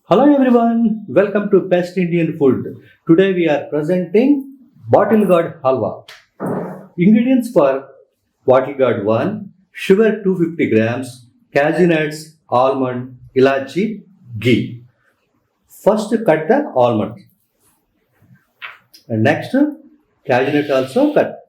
Hello everyone, welcome to Best Indian Food. Today we are presenting bottle gourd halwa. Ingredients for bottle gourd 1: sugar 250 grams, cashew nuts, almond, ilachi, ghee. First cut the almond and next cashew nut also cut.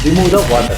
Remove the water.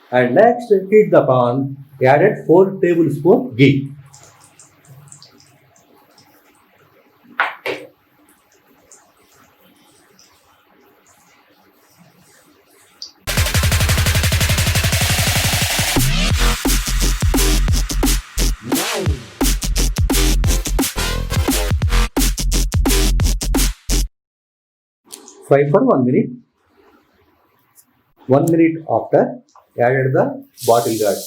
And next heat the pan, added 4 tablespoons ghee. Fry for 1 minute. 1 minute after, added the bottle gourd.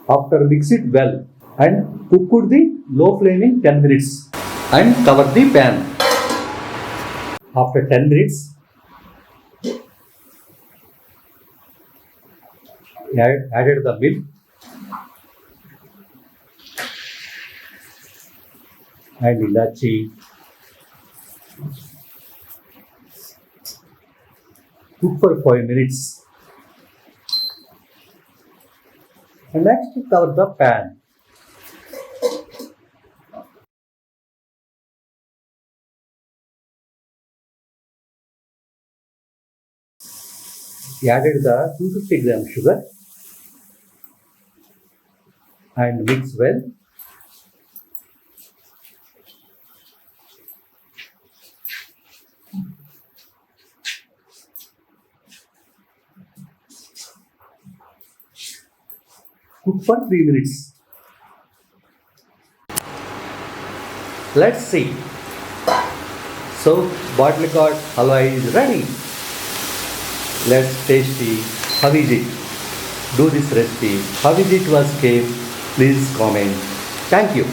After mix it well and cook the low flame in 10 minutes and cover the pan. After 10 minutes, added the milk and ilachi. Cook for 5 minutes. And next cover the pan. Added the 250 gram sugar and mix well. Cook for 3 minutes. Let's see. So, bottle gourd halwa is ready. Let's tasty. How is it? Do this recipe. How is it was came? Please comment. Thank you.